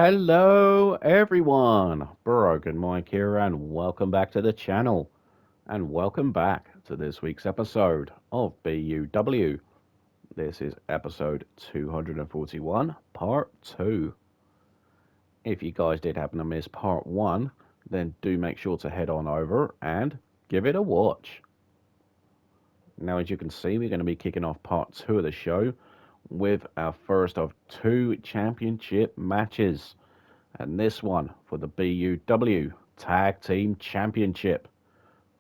Hello everyone, Broken Mike here and welcome back to the channel and welcome back to this week's episode of BUW. This is episode 241, part 2. If you guys did happen to miss part 1, then do make sure to head on over and give it a watch. Now as you can see, we're going to be kicking off part 2 of the show with our first of 2 championship matches. And this one for the BUW Tag Team Championship.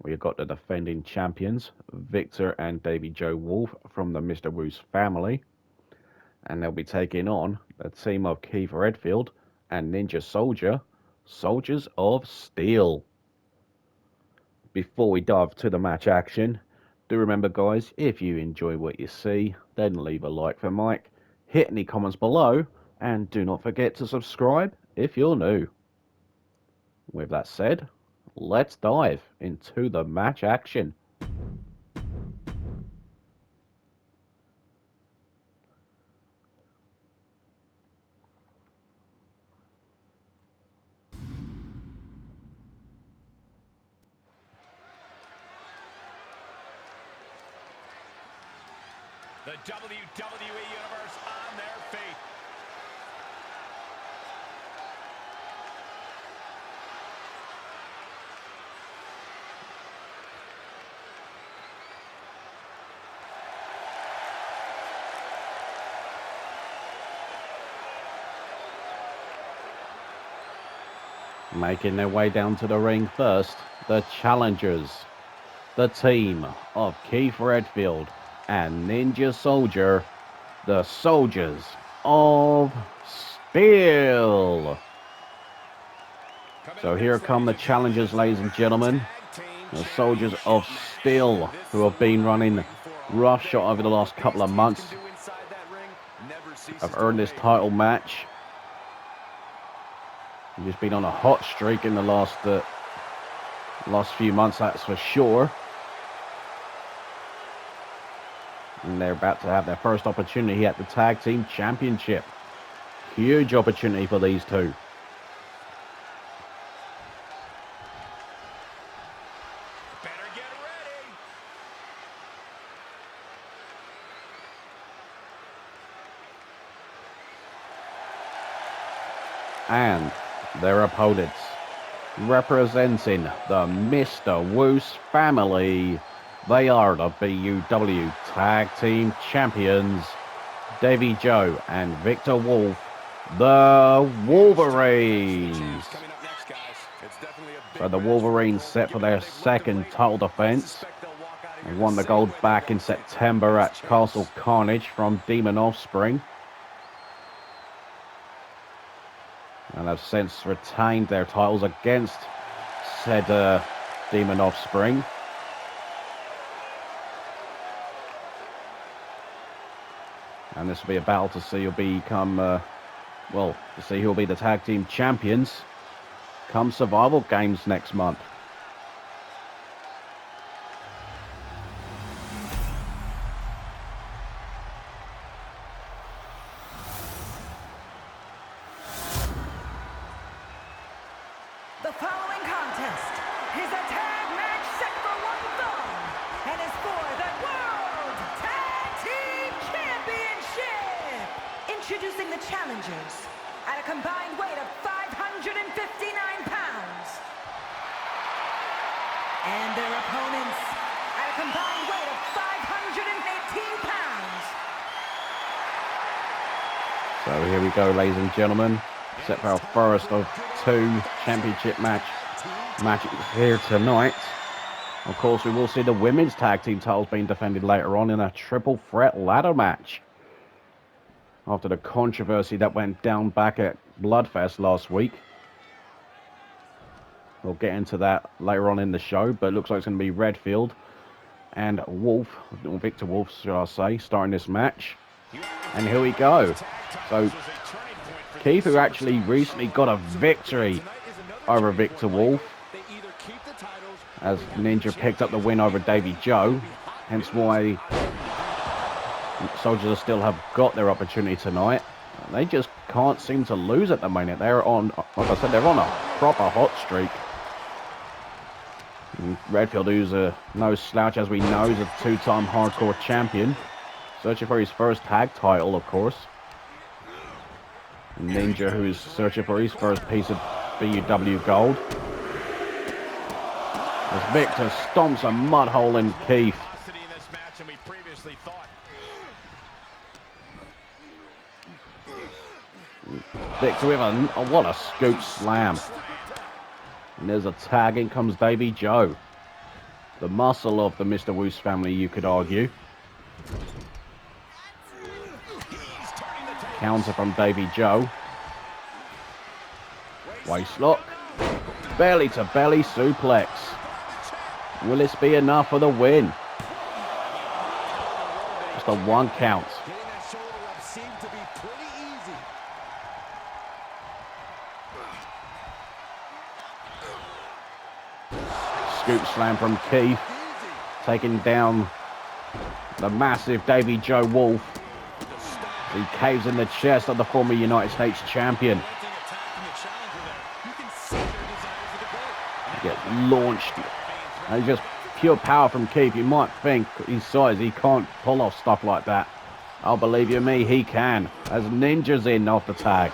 We've got the defending champions, Victor and Davey Joe Wolfe from the Mistah Woose Family. And they'll be taking on the team of Keith Redfield and Ninja Soldier, Soldiers of Steel. Before we dive to the match action, do remember guys, if you enjoy what you see, then leave a like for Mike, hit any comments below, and do not forget to subscribe if you're new. With that said, let's dive into the match action. The WWE Universe on their feet. Making their way down to the ring first, the challengers, the team of Keith Redfield and Ninja Soldier, the Soldiers of Steel. So here come the challengers, ladies and gentlemen, the Soldiers of Steel, who have been running roughshod over the last couple of months. Have earned this title match. Just been on a hot streak in the last few months, that's for sure. And they're about to have their first opportunity at the Tag Team Championship. Huge opportunity for these two. Better get ready. And their opponents, representing the Mistah Woose Family, they are the BUW Tag Team Champions, Davey Joe and Victor Wolfe, the Wolverines. So the Wolverines set for their second title defense. They won the gold back in September at Castle Carnage from Demon Offspring, and have since retained their titles against said Demon Offspring. And this will be a battle to see who'll become, to see who'll be the tag team champions come Survival Games next month. The following contest is a tag match set for one fall and is for the World Tag Team Championship. Introducing the challengers at a combined weight of 559 pounds. And their opponents at a combined weight of 518 pounds. So here we go, ladies and gentlemen. Set for our first of 2 championship matches here tonight. Of course, we will see the women's tag team titles being defended later on in a triple threat ladder match. After the controversy that went down back at Bloodfest last week. We'll get into that later on in the show, but it looks like it's going to be Redfield and Wolfe, or Victor Wolfe, should I say, starting this match. And here we go. So Keith, who actually recently got a victory over Victor Wolfe, as Ninja picked up the win over Davey Joe, hence why Soldiers still have got their opportunity tonight. They just can't seem to lose at the minute. They're on, like I said, they're on a proper hot streak. And Redfield, who's no slouch, as we know, is a two-time hardcore champion. Searching for his first tag title, of course. Ninja, who's searching for his first piece of BUW gold. As Victor stomps a mud hole in Keith. Victor with what a scoop slam. And there's a tag. In comes Davey Joe. The muscle of the Mistah Woose family, you could argue. Counter from Davey Joe. Waistlock. Belly to belly suplex. Will this be enough for the win? Just a 1 count. Scoop slam from Keith. Taking down the massive Davey Joe Wolfe. He caves in the chest of the former United States champion. Gets launched. And just pure power from Keith. You might think his size, he can't pull off stuff like that. I'll believe you me, he can. As Ninja's in off the tag.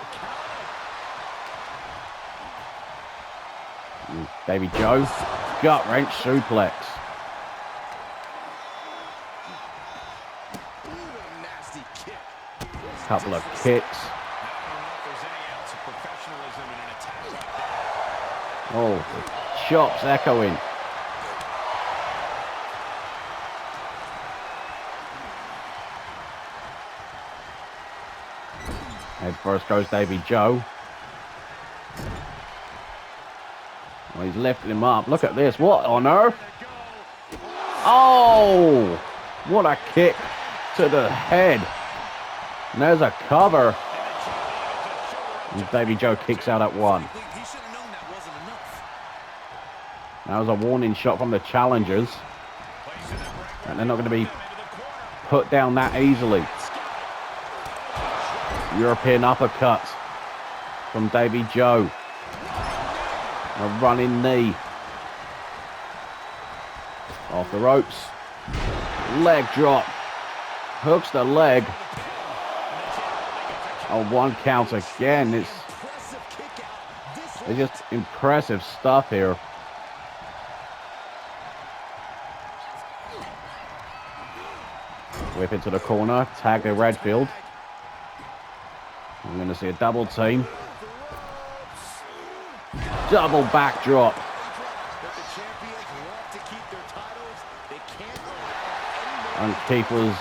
Davey Joe, gut wrench suplex. Couple of kicks. Oh, the chops echoing. Head first goes Davey Joe. Well, he's lifting him up. Look at this. What on earth? Oh, what a kick to the head. And there's a cover. And Davey Joe kicks out at 1. That was a warning shot from the challengers. And they're not going to be put down that easily. European uppercut from Davey Joe. A running knee. Off the ropes. Leg drop. Hooks the leg. Oh, 1 count again. It's just impressive stuff here. Whip into the corner. Tag to Redfield. I'm going to see a double team. Double backdrop. And Keith was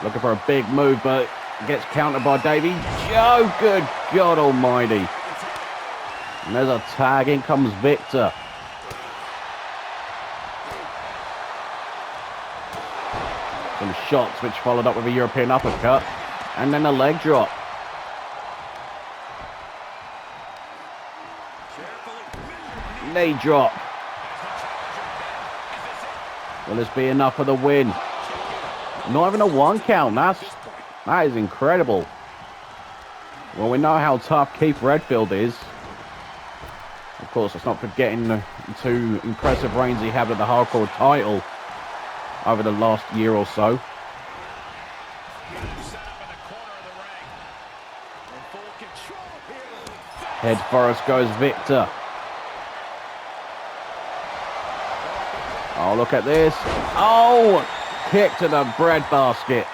looking for a big move, but gets countered by Davey Joe. Good God almighty. And there's a tag. In comes Victor. Some shots which followed up with a European uppercut. And then a leg drop. Knee drop. Will this be enough for the win? Not even a 1 count. That is incredible. Well, we know how tough Keith Redfield is. Of course, let's not forgetting the 2 impressive reigns he had with the hardcore title over the last year or so. Head first goes Victor. Oh, look at this. Oh, kick to the breadbasket.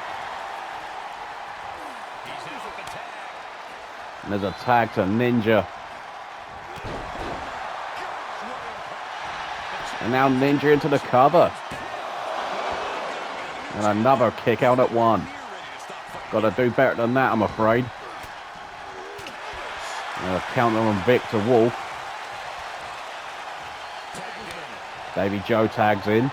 And there's a tag to Ninja. And now Ninja into the cover. And another kick out at 1. Got to do better than that, I'm afraid. And a counter on Victor Wolfe. Davey Joe tags in.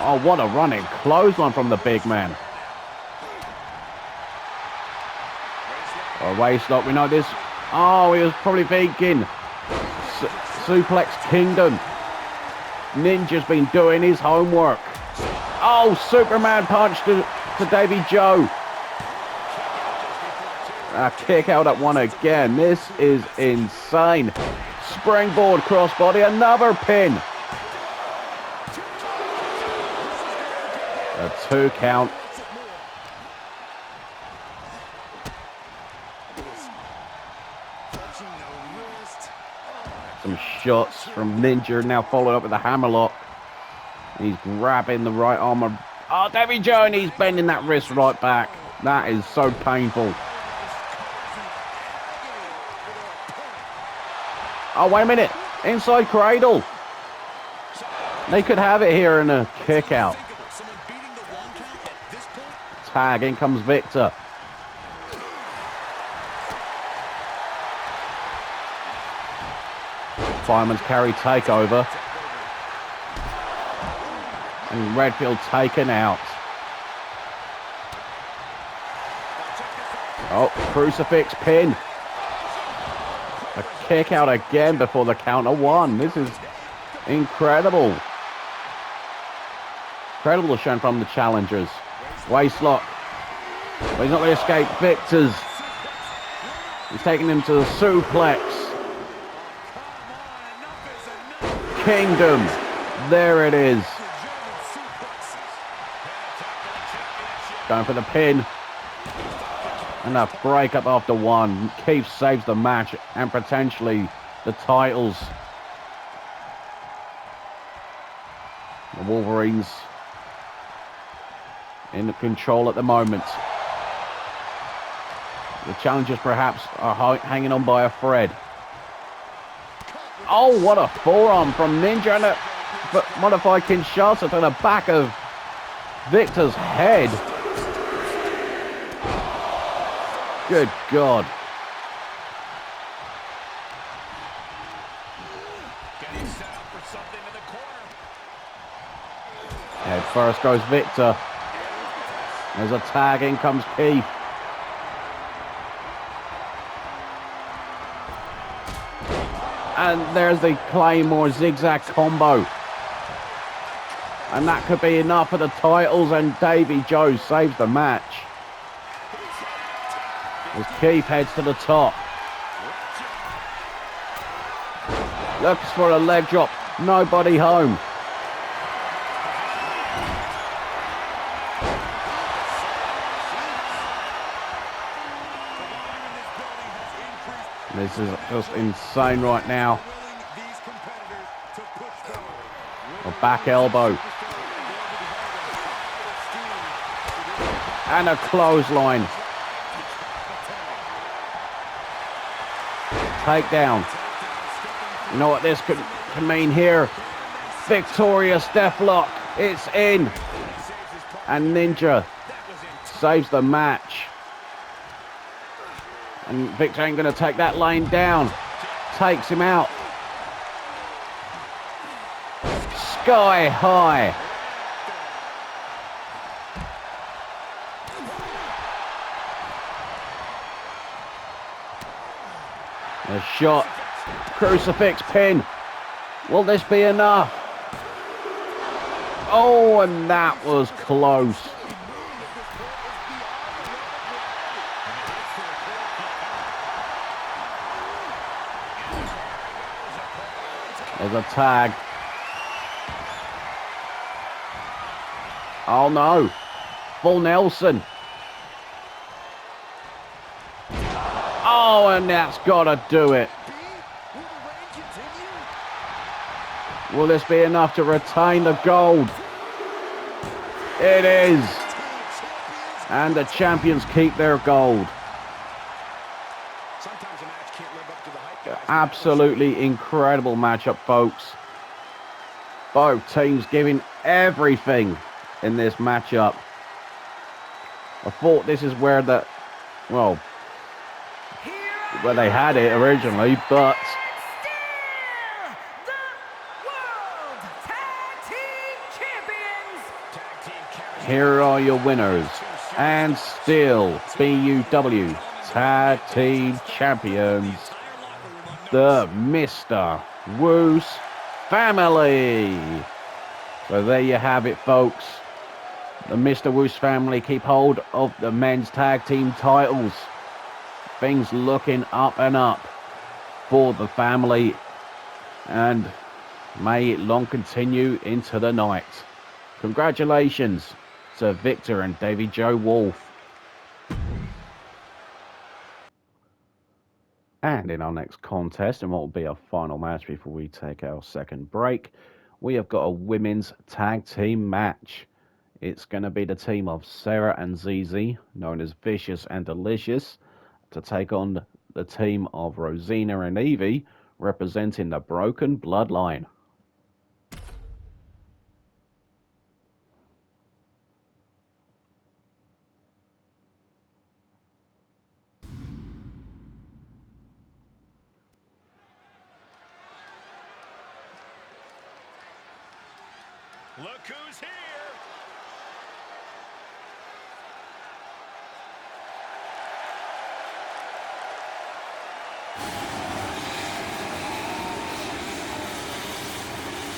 Oh, what a running clothesline from the big man. A waistlock, we know this. Oh, he was probably thinking Suplex Kingdom. Ninja's been doing his homework. Oh, Superman punch to Davey Joe. A kick out at one again. This is insane. Springboard crossbody, another pin. A 2 count. Some shots from Ninja, now followed up with a hammerlock. He's grabbing the right arm of... Oh, Davey Joe, and he's bending that wrist right back. That is so painful. Oh, wait a minute. Inside cradle. They could have it here in a kick out. Tag, in comes Victor. Fireman's carry takeover. And Redfield taken out. Oh, crucifix pin. A kick out again before the counter one. This is incredible. Incredible shown from the challengers. Waistlock. But he's not going to escape Victor's. He's taking him to the suplex. Kingdom. There it is. Going for the pin. And a breakup after one. Keith saves the match and potentially the titles. The Wolverines in control at the moment. The challengers perhaps are hanging on by a thread. Oh, what a forearm from Ninja, and a modified Kinshasa to the back of Victor's head. Good God. Head first goes Victor. There's a tag, in comes Keith. And there's the Claymore zigzag combo. And that could be enough for the titles, and Davey Joe saves the match. As Keith heads to the top. Looks for a leg drop. Nobody home. This is just insane right now. A back elbow. And a clothesline. Takedown. You know what this could mean here? Victorious deathlock. It's in. And Ninja saves the match. And Victor ain't going to take that lane down. Takes him out. Sky high. A shot. Crucifix pin. Will this be enough? Oh, and that was close. There's a tag. Oh no. Full Nelson. Oh, and that's got to do it. Will this be enough to retain the gold? It is. And the champions keep their gold. Absolutely incredible matchup, folks. Both teams giving everything in this matchup. I thought this is where they had it originally, but here are your winners, and still BUW Tag Team Champions, the Mistah Woose Family. So there you have it, folks. The Mistah Woose Family keep hold of the men's tag team titles. things looking up and up for the family, and may it long continue into the night. Congratulations to Victor and Davey Joe Wolfe. And in our next contest, and what will be our final match before we take our second break, we have got a women's tag team match. It's going to be the team of Sarah and ZZ, known as Vicious and Delicious, to take on the team of Rosina and Evie, representing the Broken Bloodline. Look who's here.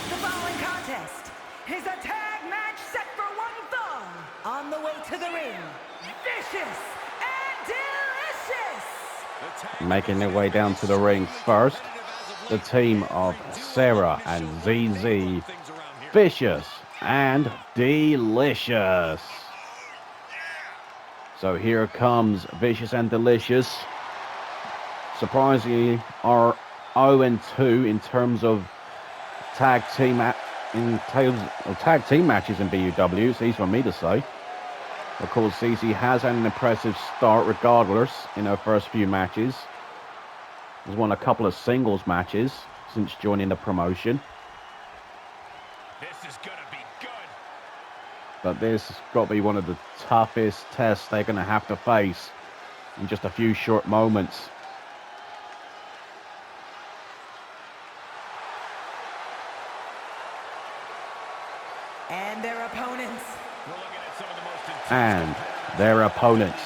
The following contest is a tag match set for one fall. On the way to the ring, Vicious and Delicious. Making their way down to the ring first, the team of Sarah and ZZ, Vicious and Delicious. So here comes Vicious and Delicious. Surprisingly, are 0-2 in terms of tag team matches in BUW. It's easy for me to say. Of course, ZZ has had an impressive start regardless in her first few matches. Has won a couple of singles matches since joining the promotion. This is gonna be good. But this has got to be one of the toughest tests they're going to have to face in just a few short moments. And their opponents. We're looking at some of the most intense And their opponents,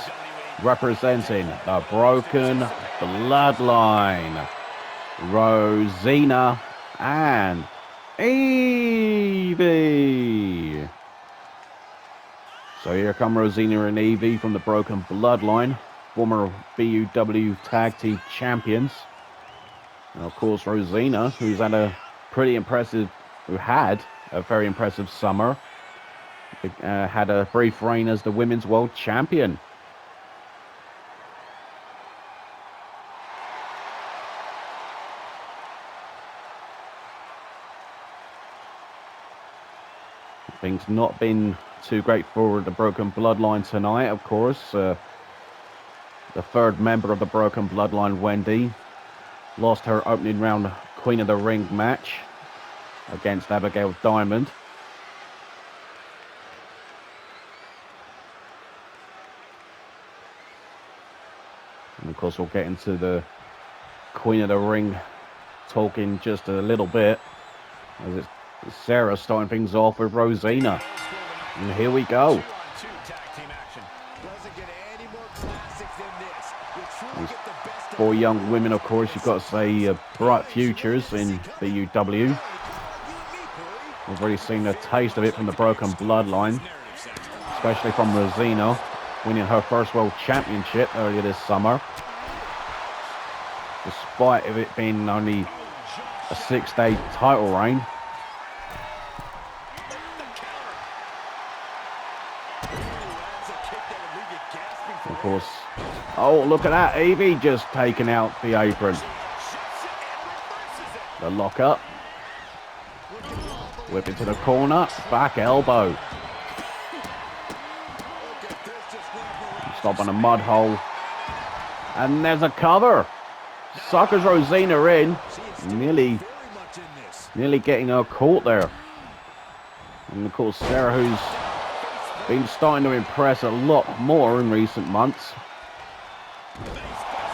representing the Broken Bloodline, Rosina and Evie. So here come Rosina and Evie from the Broken Bloodline, former BUW Tag Team Champions. And of course, Rosina, who had a very impressive summer, had a brief reign as the Women's World Champion. Things not been too great for the Broken Bloodline tonight, of course. The third member of the Broken Bloodline, Wendy, lost her opening round Queen of the Ring match against Abigail Diamond. And of course, we'll get into the Queen of the Ring talk in just a little bit, as it's Sarah starting things off with Rosina. And here we go. These four young women, of course, you've got to say, bright futures in the BUW. We've already seen a taste of it from the Broken Bloodline, especially from Rosina, winning her first World Championship earlier this summer. Despite of it being only a 6-day title reign. Of course, oh, look at that, Evie just taking out the apron. The lock up. Whip into the corner, back elbow. Stop on a mud hole. And there's a cover. Suckers Rosina in. Nearly getting her caught there. And of course, Sarah, who's been starting to impress a lot more in recent months.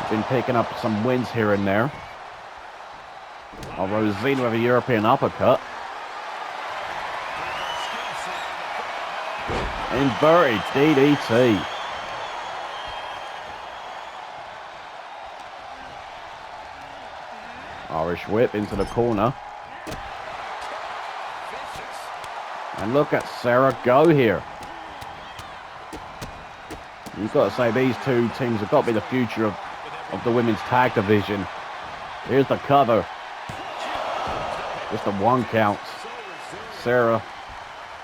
Been picking up some wins here and there. Oh, Rosina with a European uppercut. Inverted DDT. Irish whip into the corner. And look at Sarah go here. You've got to say these two teams have got to be the future of of the women's tag division. Here's the cover. Just a 1 count. Sarah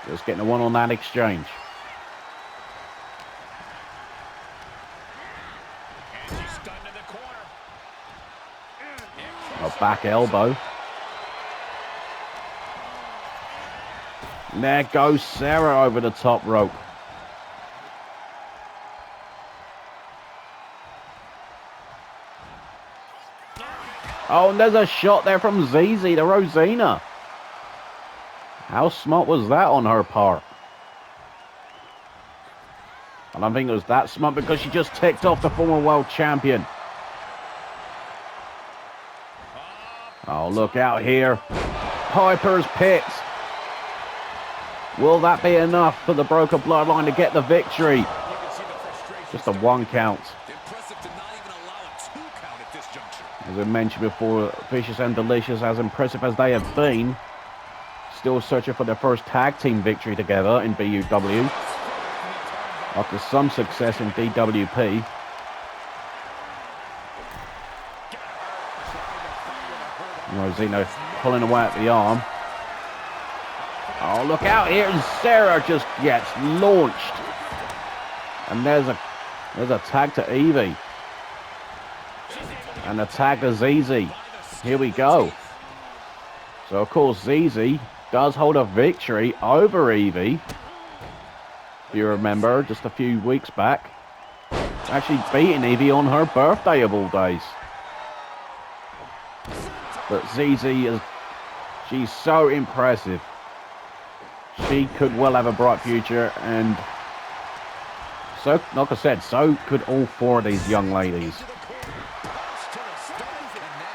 just getting a 1 on that exchange. And she's stunned in the corner. A back elbow. And there goes Sarah over the top rope. Oh, and there's a shot there from ZZ to Rosina. How smart was that on her part? I don't think it was that smart because she just ticked off the former world champion. Oh, look out here. Piper's Pit. Will that be enough for the Broken Bloodline to get the victory? Just a 1 count. Impressive to not even allow a 2 count at this juncture. As I mentioned before, Vicious and Delicious, as impressive as they have been, still searching for their first tag team victory together in BUW. After some success in DWP. Rosina pulling away at the arm. Oh, look out here, and Sarah just gets launched. And there's a tag to Evie. And a tag to ZZ. Here we go. So, of course, ZZ does hold a victory over Evie. If you remember, just a few weeks back. Actually beating Evie on her birthday of all days. But ZZ she's so impressive. She could well have a bright future, and so, like I said, so could all 4 of these young ladies.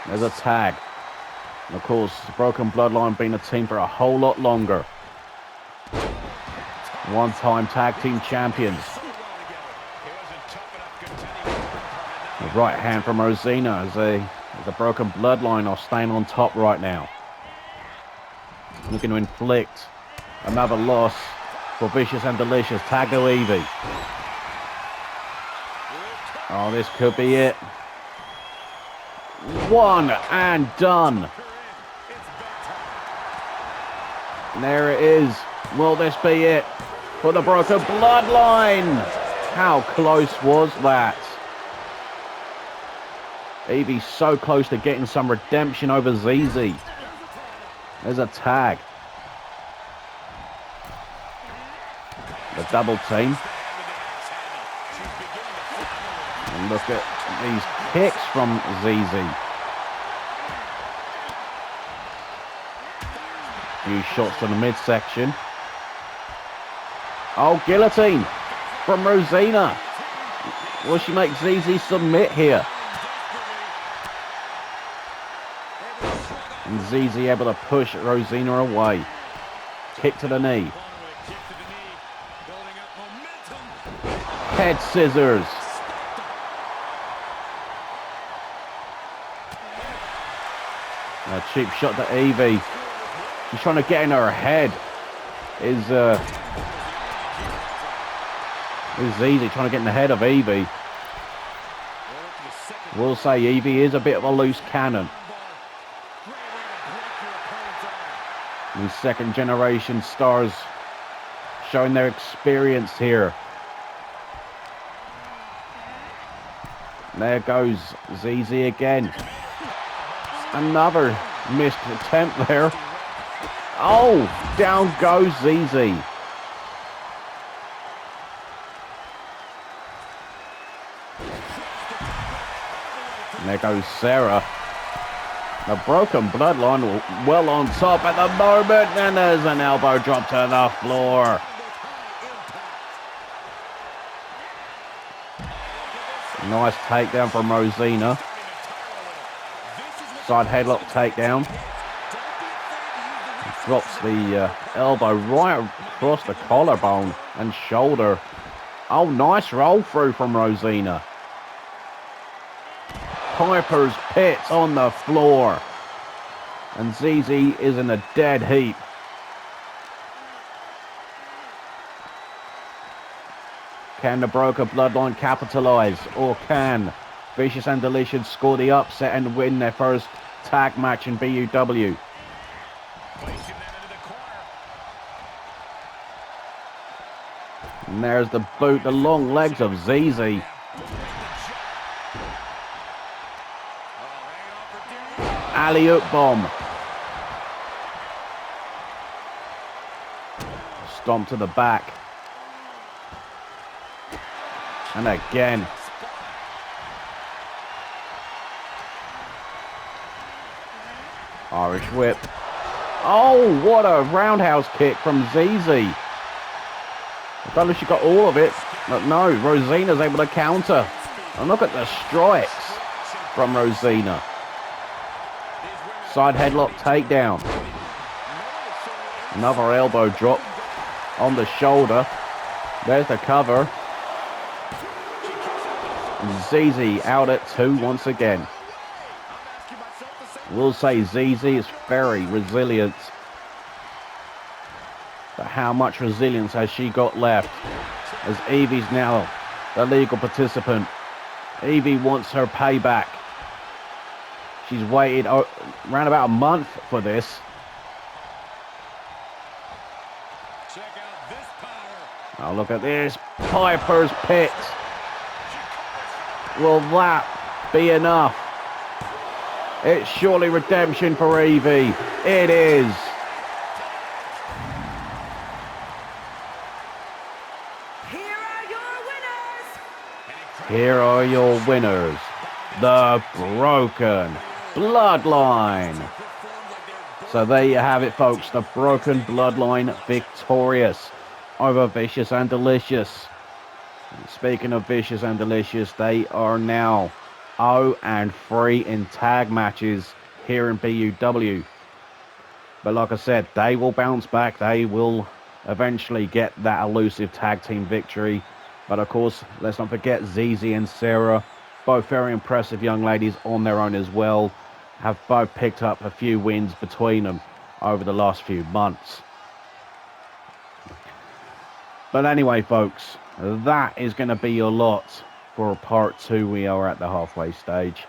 There's a tag. And of course, Broken Bloodline been a team for a whole lot longer. 1-time tag team champions. The right hand from Rosina as the Broken Bloodline are staying on top right now. Looking to inflict another loss for Vicious and Delicious. Tag to Evie. Oh, this could be it. 1 and done. And there it is. Will this be it for the Broken Bloodline? How close was that? Evie's so close to getting some redemption over ZZ. There's a tag. The double team. And look at these kicks from ZZ. Few shots to the midsection. Oh, guillotine from Rosina. Will she make ZZ submit here? And ZZ able to push Rosina away. Kick to the knee. Head scissors. A cheap shot to Evie. She's trying to get in her head. Is ZZ trying to get in the head of Evie. We'll say Evie is a bit of a loose cannon. These second generation stars showing their experience here. There goes ZZ again. Another missed attempt there. Oh, down goes ZZ. And there goes Sarah. The Broken Bloodline well on top at the moment. And there's an elbow drop to the floor. Nice takedown from Rosina. Side headlock takedown. Drops the elbow right across the collarbone and shoulder. Oh, nice roll through from Rosina. Piper's Pit on the floor. And ZZ is in a dead heap. Can the Broken Bloodline capitalize? Or can Vicious and Delicious score the upset and win their first tag match in BUW. Placing them into the corner. And there's the boot, the long legs of ZZ. Alley-oop bomb. Stomp to the back. And again. Irish whip. Oh, what a roundhouse kick from ZZ. I don't know if she got all of it, but no, Rosina's able to counter. And look at the strikes from Rosina. Side headlock takedown. Another elbow drop on the shoulder. There's the cover. ZZ out at 2 once again. We'll say ZZ is very resilient. But how much resilience has she got left? As Evie's now the legal participant. Evie wants her payback. She's waited around about a month for this. Check out this power. Oh, look at this. Piper's Pit. Will that be enough? It's surely redemption for Evie. It is. Here are your winners. The Broken Bloodline. So there you have it, folks. The Broken Bloodline victorious over Vicious and Delicious. And speaking of Vicious and Delicious, they are now 0-3 in tag matches here in BUW. But like I said, they will bounce back. They will eventually get that elusive tag team victory. But of course, let's not forget ZZ and Sarah, both very impressive young ladies on their own as well, have both picked up a few wins between them over the last few months. But anyway, folks, that is going to be your lot for part 2. We are at the halfway stage.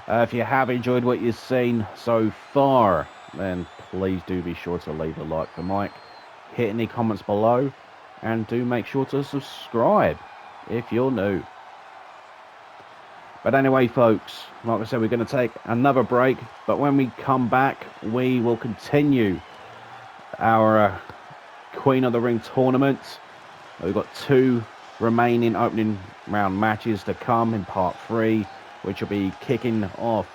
If you have enjoyed what you've seen so far, then please do be sure to leave a like for Mike, hit any comments below, and do make sure to subscribe if you're new. But anyway, folks, like I said, we're going to take another break, but when we come back, we will continue our Queen of the Ring tournament. We've got 2 remaining opening round matches to come in part 3, which will be kicking off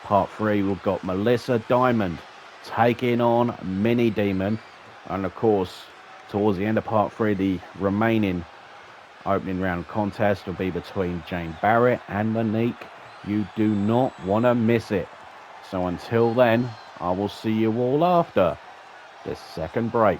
part 3. We've got Melissa Diamond taking on Mini Demon, and of course, towards the end of part 3, the remaining opening round contest will be between Jane Barrett and Monique. You do not want to miss it. So until then, I will see you all after this second break.